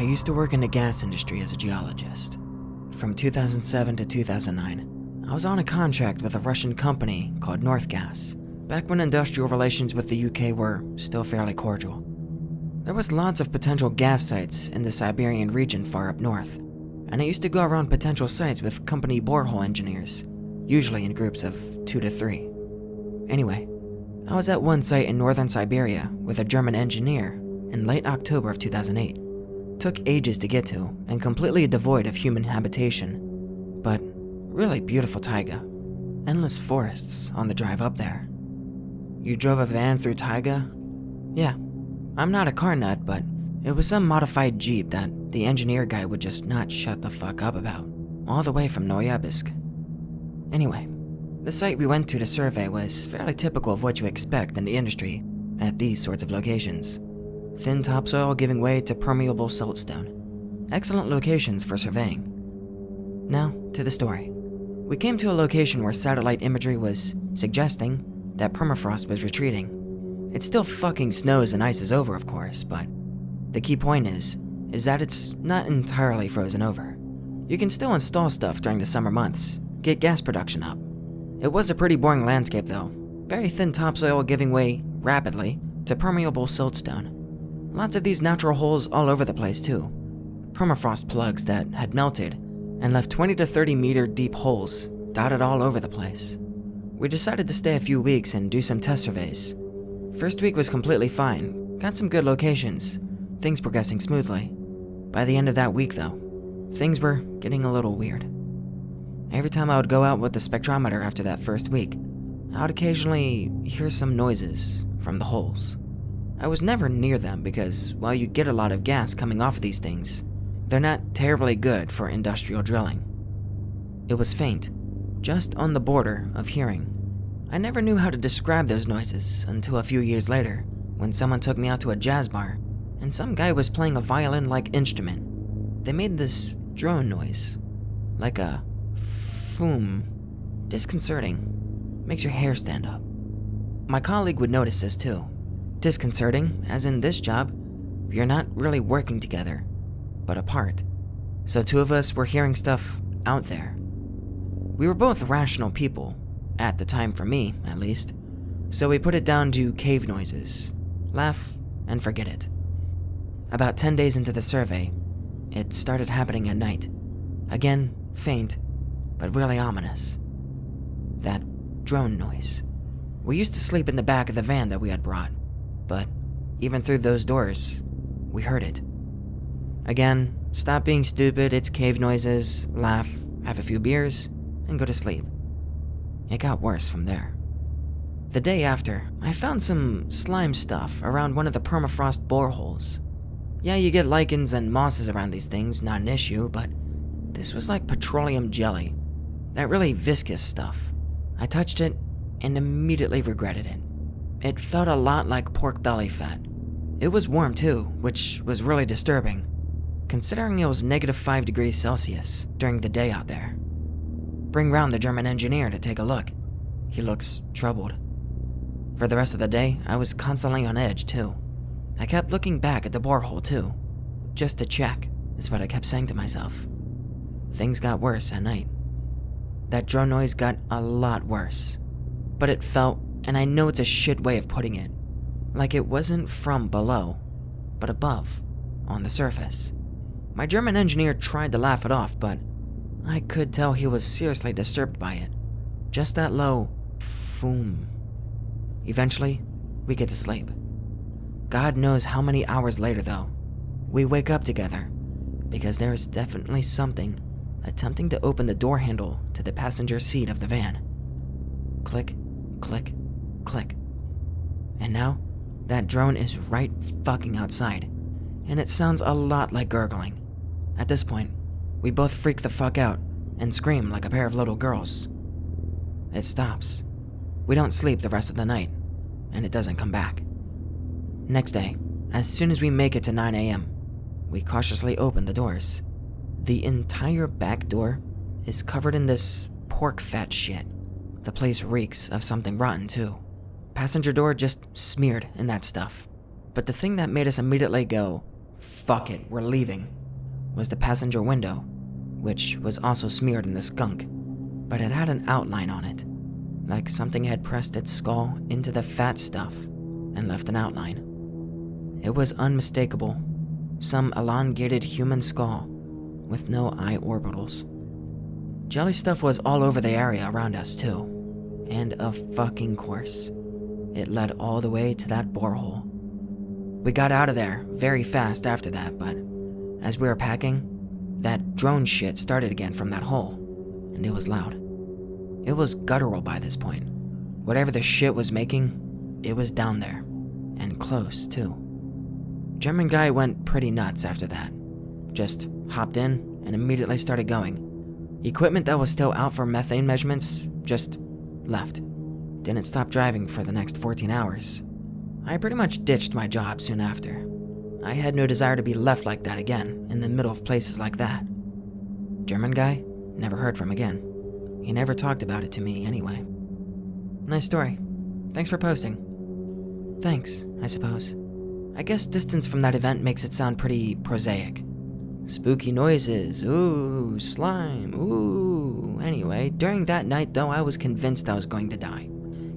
used to work in the gas industry as a geologist. From 2007 to 2009, I was on a contract with a Russian company called North Gas, back when industrial relations with the UK were still fairly cordial. There was lots of potential gas sites in the Siberian region far up north, and I used to go around potential sites with company borehole engineers, usually in groups of 2 to 3. Anyway, I was at one site in northern Siberia with a German engineer in late October of 2008. Took ages to get to and completely devoid of human habitation, but really beautiful taiga. Endless forests on the drive up there. You drove a van through taiga? Yeah, I'm not a car nut, but it was some modified Jeep that the engineer guy would just not shut the fuck up about, all the way from Noyabinsk. Anyway, the site we went to survey was fairly typical of what you expect in the industry at these sorts of locations. Thin topsoil giving way to permeable siltstone. Excellent locations for surveying. Now, to the story. We came to a location where satellite imagery was suggesting that permafrost was retreating. It still fucking snows and ices over, of course, but the key point is that it's not entirely frozen over. You can still install stuff during the summer months, get gas production up. It was a pretty boring landscape though. Very thin topsoil giving way rapidly to permeable siltstone. Lots of these natural holes all over the place too. Permafrost plugs that had melted and left 20 to 30 meter deep holes dotted all over the place. We decided to stay a few weeks and do some test surveys. First week was completely fine, got some good locations, things progressing smoothly. By the end of that week though, things were getting a little weird. Every time I would go out with the spectrometer after that first week, I would occasionally hear some noises from the holes. I was never near them because while you get a lot of gas coming off of these things, they're not terribly good for industrial drilling. It was faint, just on the border of hearing. I never knew how to describe those noises until a few years later, when someone took me out to a jazz bar, and some guy was playing a violin-like instrument. They made this drone noise, like a foom. Disconcerting. Makes your hair stand up. My colleague would notice this too. Disconcerting, as in this job, you're not really working together, but apart. So two of us were hearing stuff out there. We were both rational people, at the time for me, at least, so we put it down to cave noises. Laugh and forget it. About 10 days into the survey, it started happening at night. Again, faint, but really ominous. That drone noise. We used to sleep in the back of the van that we had brought, but even through those doors, we heard it. Again, stop being stupid, it's cave noises, laugh, have a few beers, and go to sleep. It got worse from there. The day after, I found some slime stuff around one of the permafrost boreholes. Yeah, you get lichens and mosses around these things, not an issue, but this was like petroleum jelly. That really viscous stuff. I touched it and immediately regretted it. It felt a lot like pork belly fat. It was warm too, which was really disturbing, considering it was -5 degrees Celsius during the day out there. Bring round the German engineer to take a look. He looks troubled. For the rest of the day, I was constantly on edge too. I kept looking back at the borehole too, just to check, is what I kept saying to myself. Things got worse at night. That drone noise got a lot worse, but it felt, and I know it's a shit way of putting it, like it wasn't from below, but above, on the surface. My German engineer tried to laugh it off, but I could tell he was seriously disturbed by it. Just that low foom. Eventually, we get to sleep. God knows how many hours later though, we wake up together, because there is definitely something attempting to open the door handle to the passenger seat of the van. Click, click, click. And now, that drone is right fucking outside, and it sounds a lot like gurgling. At this point, we both freak the fuck out and scream like a pair of little girls. It stops. We don't sleep the rest of the night, and it doesn't come back. Next day, as soon as we make it to 9 a.m., we cautiously open the doors. The entire back door is covered in this pork fat shit. The place reeks of something rotten too. Passenger door just smeared in that stuff. But the thing that made us immediately go, fuck it, we're leaving, was the passenger window, which was also smeared in the skunk, but it had an outline on it, like something had pressed its skull into the fat stuff and left an outline. It was unmistakable, some elongated human skull with no eye orbitals. Jelly stuff was all over the area around us too, and of fucking course, it led all the way to that borehole. We got out of there very fast after that, but as we were packing, that drone shit started again from that hole, and it was loud. It was guttural by this point. Whatever the shit was making, it was down there, and close too. German guy went pretty nuts after that. Just hopped in and immediately started going. Equipment that was still out for methane measurements just left. Didn't stop driving for the next 14 hours. I pretty much ditched my job soon after. I had no desire to be left like that again, in the middle of places like that. German guy? Never heard from again. He never talked about it to me anyway. Nice story. Thanks for posting. Thanks, I suppose. I guess distance from that event makes it sound pretty prosaic. Spooky noises, ooh, slime, ooh. Anyway, during that night though, I was convinced I was going to die.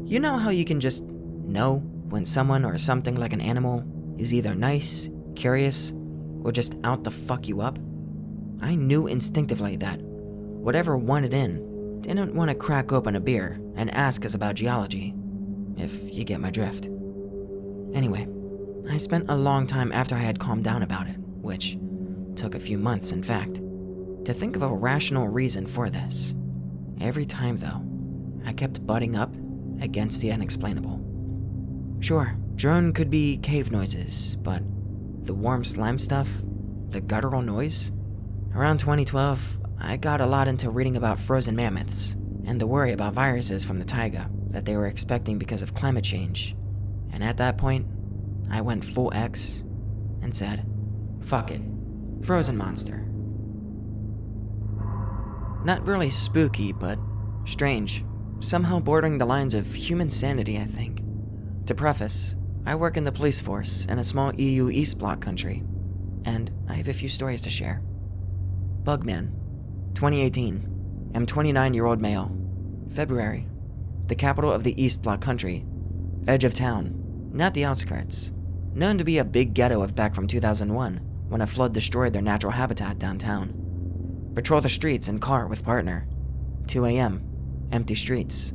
You know how you can just know when someone or something like an animal is either nice, curious, or just out to fuck you up? I knew instinctively that whatever wanted in didn't want to crack open a beer and ask us about geology, if you get my drift. Anyway, I spent a long time after I had calmed down about it, which took a few months in fact, to think of a rational reason for this. Every time though, I kept butting up against the unexplainable. Sure, drone could be cave noises, but the warm slime stuff, the guttural noise? Around 2012, I got a lot into reading about frozen mammoths and the worry about viruses from the taiga that they were expecting because of climate change. And at that point, I went full X and said, fuck it, frozen monster. Not really spooky, but strange, somehow bordering the lines of human sanity, I think. To preface, I work in the police force in a small EU East Bloc country, and I have a few stories to share. Bugman, 2018, am 29-year-old male. February, the capital of the East Bloc country, edge of town, not the outskirts, known to be a big ghetto of back from 2001 when a flood destroyed their natural habitat downtown. Patrol the streets in car with partner. 2 a.m., empty streets.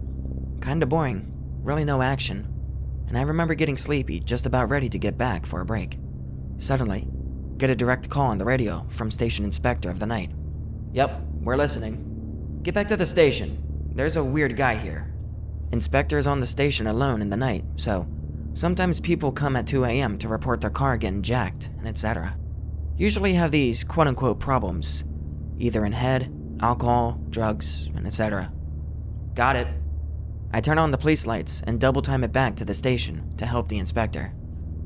Kinda boring, really no action. And I remember getting sleepy, just about ready to get back for a break. Suddenly, get a direct call on the radio from station inspector of the night. Yep, we're listening. Get back to the station. There's a weird guy here. Inspector is on the station alone in the night, so sometimes people come at 2 a.m. to report their car getting jacked, and etc. Usually have these quote-unquote problems, either in head, alcohol, drugs, and etc. Got it. I turn on the police lights and double time it back to the station to help the inspector.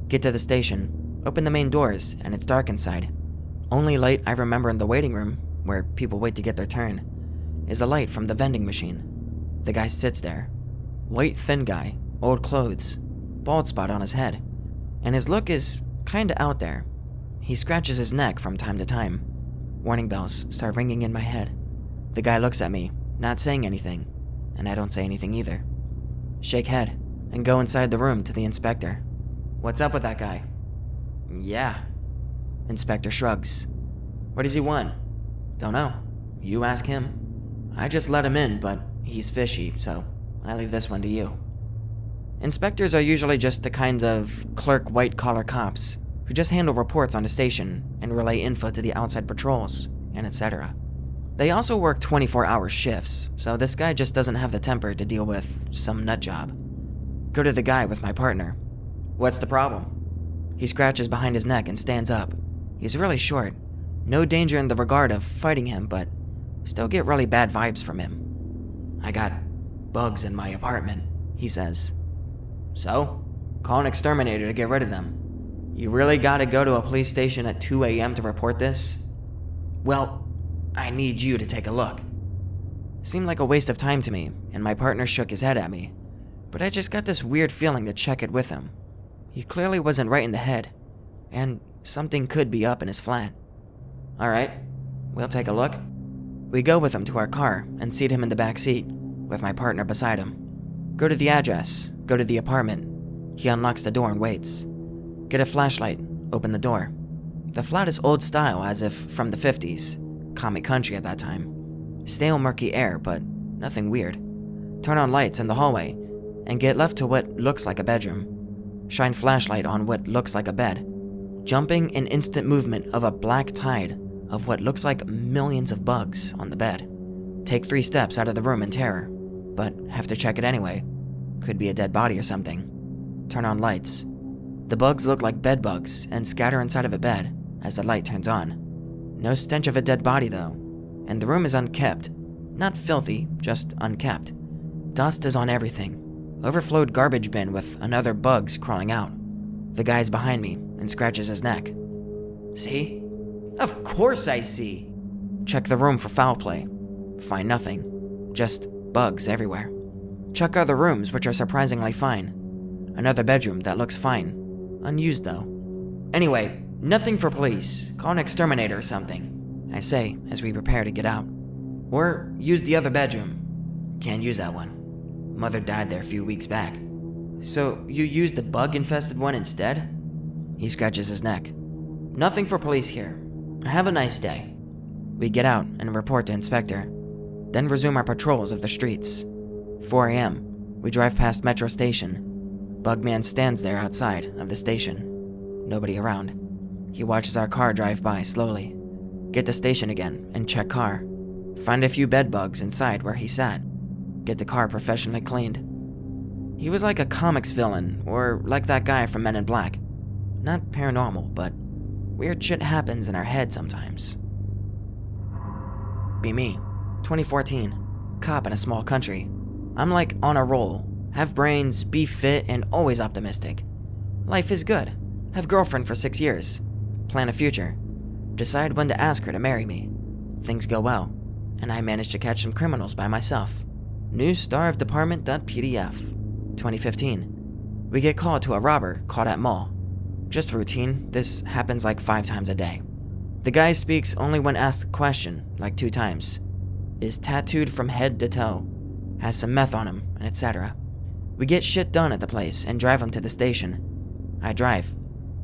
Get to the station, open the main doors, and it's dark inside. Only light I remember in the waiting room, where people wait to get their turn, is a light from the vending machine. The guy sits there. White, thin guy, old clothes, bald spot on his head, and his look is kinda out there. He scratches his neck from time to time. Warning bells start ringing in my head. The guy looks at me, not saying anything, and I don't say anything either. Shake head, and go inside the room to the inspector. What's up with that guy? Yeah. Inspector shrugs. What does he want? Don't know. You ask him. I just let him in, but he's fishy, so I leave this one to you. Inspectors are usually just the kind of clerk white-collar cops who just handle reports on the station and relay info to the outside patrols, and etc. They also work 24-hour shifts, so this guy just doesn't have the temper to deal with some nut job. Go to the guy with my partner. What's the problem? He scratches behind his neck and stands up. He's really short. No danger in the regard of fighting him, but still get really bad vibes from him. I got bugs in my apartment, he says. So? Call an exterminator to get rid of them. You really gotta go to a police station at 2 a.m. to report this? Well, I need you to take a look. Seemed like a waste of time to me, and my partner shook his head at me, but I just got this weird feeling to check it with him. He clearly wasn't right in the head, and something could be up in his flat. Alright, we'll take a look. We go with him to our car and seat him in the back seat, with my partner beside him. Go to the address, go to the apartment. He unlocks the door and waits. Get a flashlight, open the door. The flat is old style, as if from the 50s, comic country at that time. Stale murky air, but nothing weird. Turn on lights in the hallway, and get left to what looks like a bedroom. Shine flashlight on what looks like a bed. Jumping in instant movement of a black tide of what looks like millions of bugs on the bed. Take 3 steps out of the room in terror, but have to check it anyway. Could be a dead body or something. Turn on lights. The bugs look like bed bugs and scatter inside of a bed as the light turns on. No stench of a dead body though, and the room is unkept. Not filthy, just unkept. Dust is on everything. Overflowed garbage bin with another bugs crawling out. The guy's behind me and scratches his neck. See? Of course I see. Check the room for foul play. Find nothing. Just bugs everywhere. Check other rooms, which are surprisingly fine. Another bedroom that looks fine. Unused though. Anyway, nothing for police. Call an exterminator or something, I say as we prepare to get out. Or use the other bedroom. Can't use that one. Mother died there a few weeks back. So you used the bug-infested one instead? He scratches his neck. Nothing for police here. Have a nice day. We get out and report to Inspector, then resume our patrols of the streets. 4 a.m. We drive past Metro Station. Bugman stands there outside of the station. Nobody around. He watches our car drive by slowly. Get to station again and check car. Find a few bed bugs inside where he sat. Get the car professionally cleaned. He was like a comics villain, or like that guy from Men in Black. Not paranormal, but weird shit happens in our head sometimes. Be me, 2014, cop in a small country. I'm like on a roll, have brains, be fit, and always optimistic. Life is good. Have girlfriend for 6 years. Plan a future. Decide when to ask her to marry me. Things go well, and I manage to catch some criminals by myself. New star of department.pdf, 2015. We get called to a robber caught at mall. Just routine, this happens like 5 times a day. The guy speaks only when asked a question, like 2 times. Is tattooed from head to toe. Has some meth on him, and etc. We get shit done at the place and drive him to the station. I drive.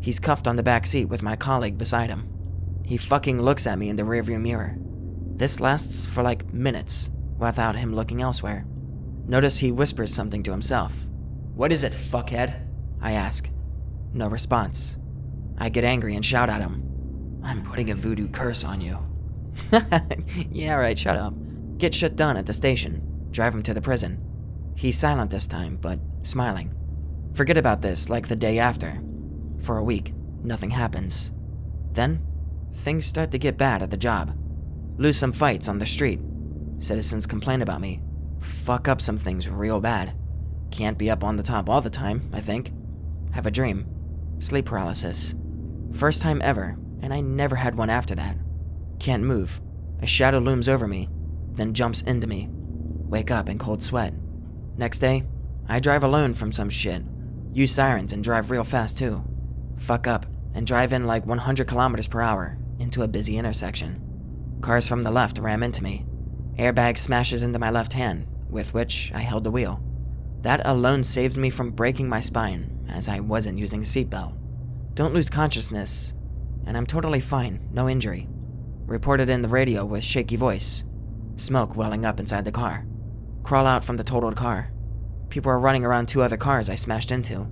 He's cuffed on the back seat with my colleague beside him. He fucking looks at me in the rearview mirror. This lasts for like minutes, without him looking elsewhere. Notice he whispers something to himself. What is it, fuckhead? I ask. No response. I get angry and shout at him. I'm putting a voodoo curse on you. Yeah, right, shut up. Get shit done at the station. Drive him to the prison. He's silent this time, but smiling. Forget about this like the day after. For a week, nothing happens. Then, things start to get bad at the job. Lose some fights on the street. Citizens complain about me. Fuck up some things real bad. Can't be up on the top all the time, I think. Have a dream. Sleep paralysis. First time ever, and I never had one after that. Can't move. A shadow looms over me, then jumps into me. Wake up in cold sweat. Next day, I drive alone from some shit. Use sirens and drive real fast too. Fuck up and drive in like 100 kilometers per hour into a busy intersection. Cars from the left ram into me. Airbag smashes into my left hand, with which I held the wheel. That alone saves me from breaking my spine, as I wasn't using a seatbelt. Don't lose consciousness, and I'm totally fine, no injury. Reported in the radio with shaky voice. Smoke welling up inside the car. Crawl out from the totaled car. People are running around 2 other cars I smashed into.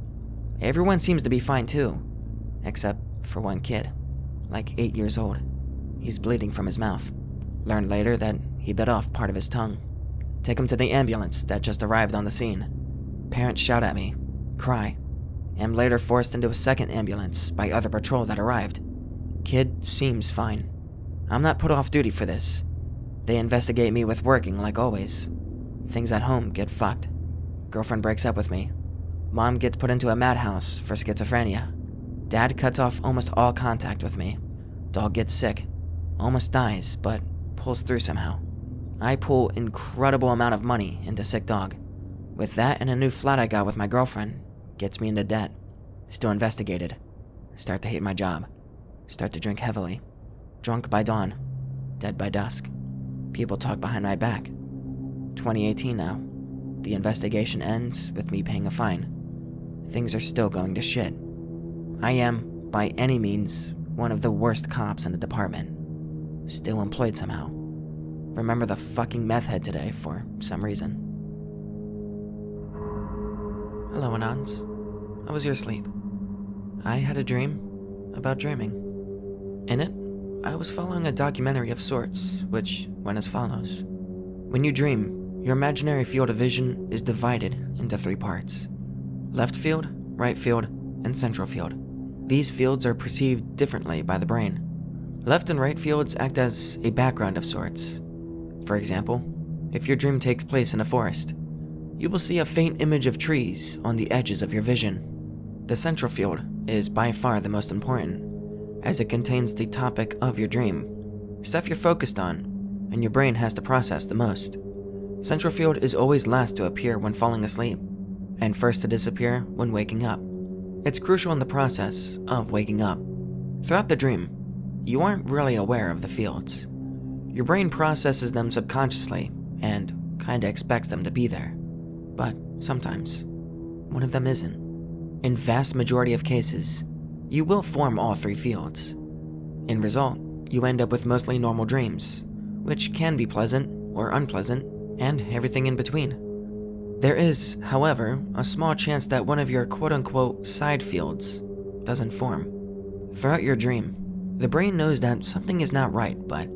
Everyone seems to be fine too, except for one kid, like 8 years old. He's bleeding from his mouth. Learned later that he bit off part of his tongue. Take him to the ambulance that just arrived on the scene. Parents shout at me, cry. Am later forced into a second ambulance by other patrol that arrived. Kid seems fine. I'm not put off duty for this. They investigate me with working like always. Things at home get fucked. Girlfriend breaks up with me. Mom gets put into a madhouse for schizophrenia. Dad cuts off almost all contact with me. Dog gets sick. Almost dies, but pulls through somehow. I pull incredible amount of money into sick dog. With that and a new flat I got with my girlfriend, gets me into debt. Still investigated. Start to hate my job. Start to drink heavily. Drunk by dawn, dead by dusk. People talk behind my back. 2018 now. The investigation ends with me paying a fine. Things are still going to shit. I am, by any means, one of the worst cops in the department. Still employed somehow. Remember the fucking meth head today for some reason. Hello, Anons. How was your sleep? I had a dream about dreaming. In it, I was following a documentary of sorts, which went as follows. When you dream, your imaginary field of vision is divided into 3 parts. Left field, right field, and central field. These fields are perceived differently by the brain. Left and right fields act as a background of sorts. For example, if your dream takes place in a forest, you will see a faint image of trees on the edges of your vision. The central field is by far the most important, as it contains the topic of your dream, stuff you're focused on, and your brain has to process the most. Central field is always last to appear when falling asleep, and first to disappear when waking up. It's crucial in the process of waking up. Throughout the dream, you aren't really aware of the fields. Your brain processes them subconsciously and kinda expects them to be there. But sometimes, one of them isn't. In vast majority of cases, you will form all 3 fields. In result, you end up with mostly normal dreams, which can be pleasant or unpleasant, and everything in between. There is, however, a small chance that one of your quote-unquote side fields doesn't form. Throughout your dream, the brain knows that something is not right, but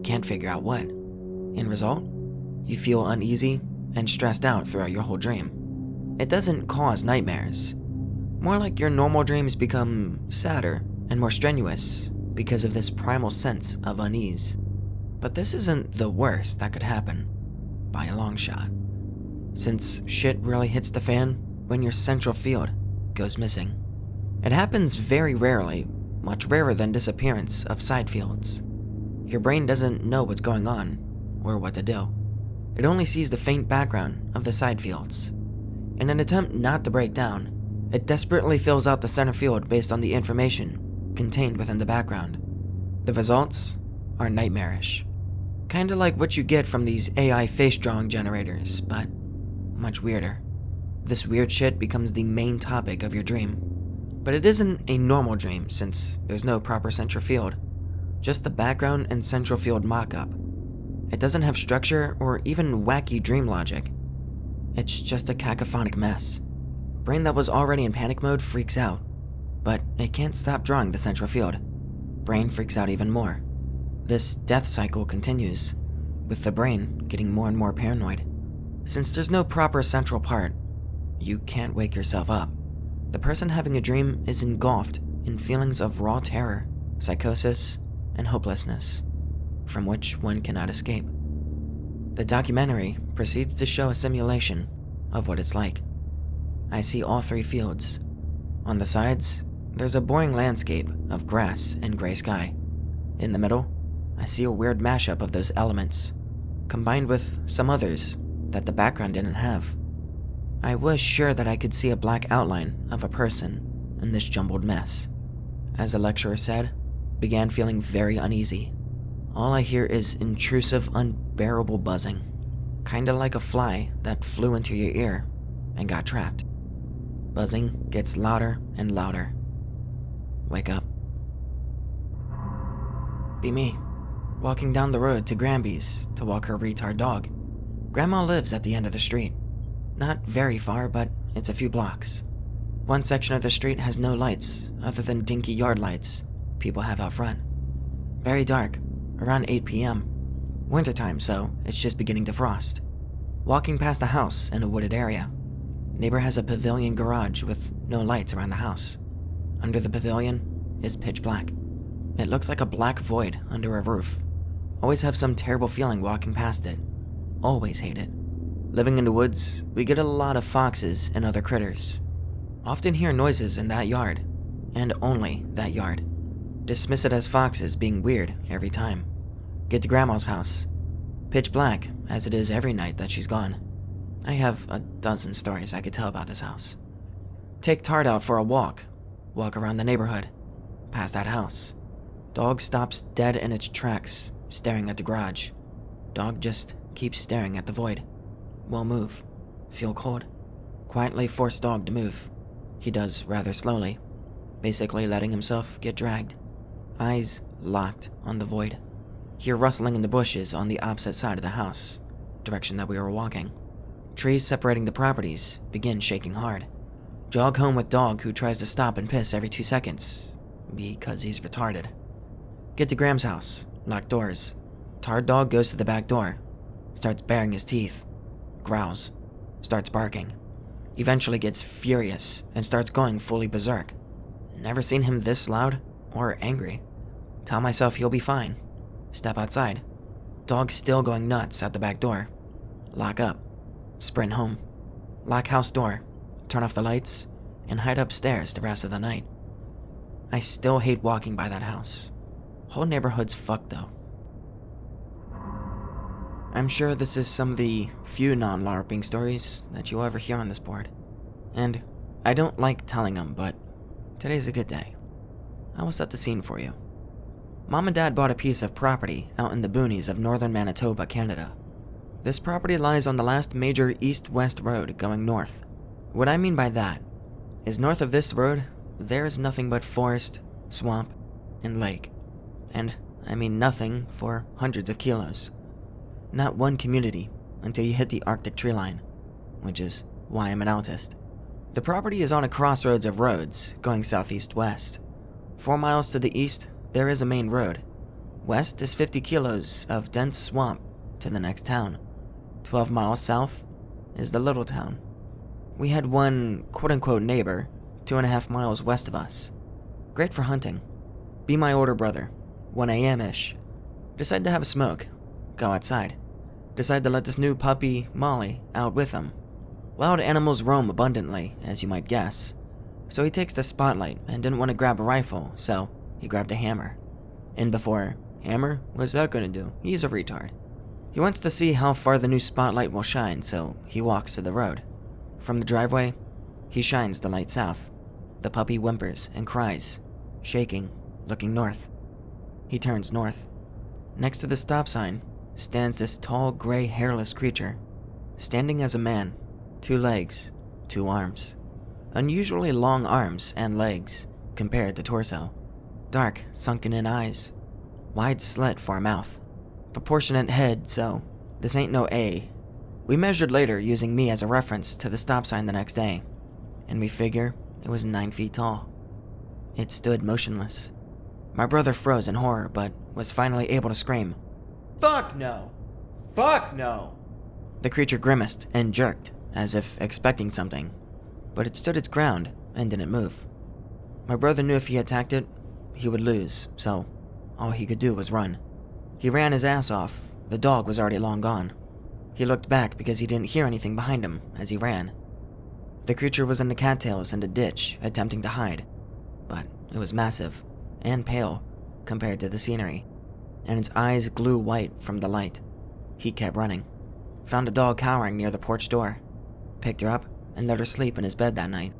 can't figure out what. In result, you feel uneasy and stressed out throughout your whole dream. It doesn't cause nightmares. More like your normal dreams become sadder and more strenuous because of this primal sense of unease. But this isn't the worst that could happen, by a long shot, since shit really hits the fan when your central field goes missing. It happens very rarely, much rarer than disappearance of side fields. Your brain doesn't know what's going on or what to do. It only sees the faint background of the side fields. In an attempt not to break down, it desperately fills out the center field based on the information contained within the background. The results are nightmarish. Kinda like what you get from these AI face drawing generators, but much weirder. This weird shit becomes the main topic of your dream. But it isn't a normal dream since there's no proper central field, just the background and central field mock-up. It doesn't have structure or even wacky dream logic. It's just a cacophonic mess. Brain that was already in panic mode freaks out, but it can't stop drawing the central field. Brain freaks out even more. This death cycle continues, with the brain getting more and more paranoid. Since there's no proper central part, you can't wake yourself up. The person having a dream is engulfed in feelings of raw terror, psychosis, and hopelessness, from which one cannot escape. The documentary proceeds to show a simulation of what it's like. I see all 3 fields. On the sides, there's a boring landscape of grass and gray sky. In the middle, I see a weird mashup of those elements, combined with some others that the background didn't have. I was sure that I could see a black outline of a person in this jumbled mess. As the lecturer said, began feeling very uneasy. All I hear is intrusive, unbearable buzzing, kinda like a fly that flew into your ear and got trapped. Buzzing gets louder and louder. Wake up. Be me, walking down the road to Granby's to walk her retard dog. Grandma lives at the end of the street. Not very far, but it's a few blocks. One section of the street has no lights other than dinky yard lights people have out front. Very dark, around 8 p.m. Wintertime, so it's just beginning to frost. Walking past a house in a wooded area. Neighbor has a pavilion garage with no lights around the house. Under the pavilion is pitch black. It looks like a black void under a roof. Always have some terrible feeling walking past it. Always hate it. Living in the woods, we get a lot of foxes and other critters. Often hear noises in that yard, and only that yard. Dismiss it as foxes being weird every time. Get to Grandma's house. Pitch black, as it is every night that she's gone. I have a dozen stories I could tell about this house. Take Tart out for a walk. Walk around the neighborhood. Past that house. Dog stops dead in its tracks, staring at the garage. Dog just keeps staring at the void. Won't move. Feel cold. Quietly force dog to move. He does rather slowly, basically letting himself get dragged. Eyes locked on the void. Hear rustling in the bushes on the opposite side of the house, direction that we were walking. Trees separating the properties begin shaking hard. Jog home with dog who tries to stop and piss every 2 seconds, because he's retarded. Get to Graham's house, lock doors. Tired dog goes to the back door, starts baring his teeth, growls, starts barking. Eventually gets furious and starts going fully berserk. Never seen him this loud or angry. Tell myself he'll be fine. Step outside. Dog still going nuts at the back door. Lock up. Sprint home. Lock house door. Turn off the lights and hide upstairs the rest of the night. I still hate walking by that house. Whole neighborhood's fucked though. I'm sure this is some of the few non-LARPing stories that you'll ever hear on this board. And I don't like telling them, but today's a good day. I will set the scene for you. Mom and Dad bought a piece of property out in the boonies of northern Manitoba, Canada. This property lies on the last major east-west road going north. What I mean by that is north of this road, there is nothing but forest, swamp, and lake. And I mean nothing for hundreds of kilos. Not one community until you hit the Arctic tree line, which is why I'm an autist. The property is on a crossroads of roads going southeast-west. 4 miles to the east, there is a main road. West is 50 kilos of dense swamp to the next town. 12 miles south is the little town. We had one quote-unquote neighbor 2.5 miles west of us. Great for hunting. Be my older brother, 1 a.m.-ish. Decide to have a smoke. Go outside. Decide to let this new puppy, Molly, out with him. Wild animals roam abundantly, as you might guess. So he takes the spotlight and didn't want to grab a rifle, so he grabbed a hammer. And before, hammer? What's that gonna do? He's a retard. He wants to see how far the new spotlight will shine, so he walks to the road. From the driveway, he shines the light south. The puppy whimpers and cries, shaking, looking north. He turns north. Next to the stop sign stands this tall, gray, hairless creature, standing as a man, 2 legs, 2 arms. Unusually long arms and legs compared to torso. Dark, sunken-in eyes. Wide slit for a mouth. Proportionate head, so this ain't no A. We measured later using me as a reference to the stop sign the next day, and we figure it was 9 feet tall. It stood motionless. My brother froze in horror, but was finally able to scream, "Fuck no! Fuck no!" The creature grimaced and jerked, as if expecting something, but it stood its ground and didn't move. My brother knew if he attacked it, he would lose, so all he could do was run. He ran his ass off. The dog was already long gone. He looked back because he didn't hear anything behind him as he ran. The creature was in the cattails and a ditch, attempting to hide, but it was massive and pale compared to the scenery, and its eyes glue white from the light. He kept running. Found a dog cowering near the porch door. Picked her up and let her sleep in his bed that night.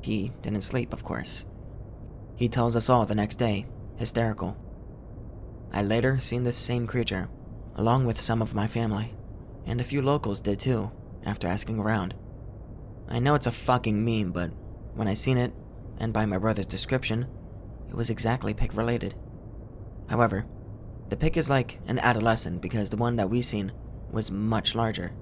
He didn't sleep, of course. He tells us all the next day, hysterical. I later seen this same creature, along with some of my family, and a few locals did too, after asking around. I know it's a fucking meme, but when I seen it, and by my brother's description, it was exactly pig related. However, the pig is like an adolescent because the one that we seen was much larger.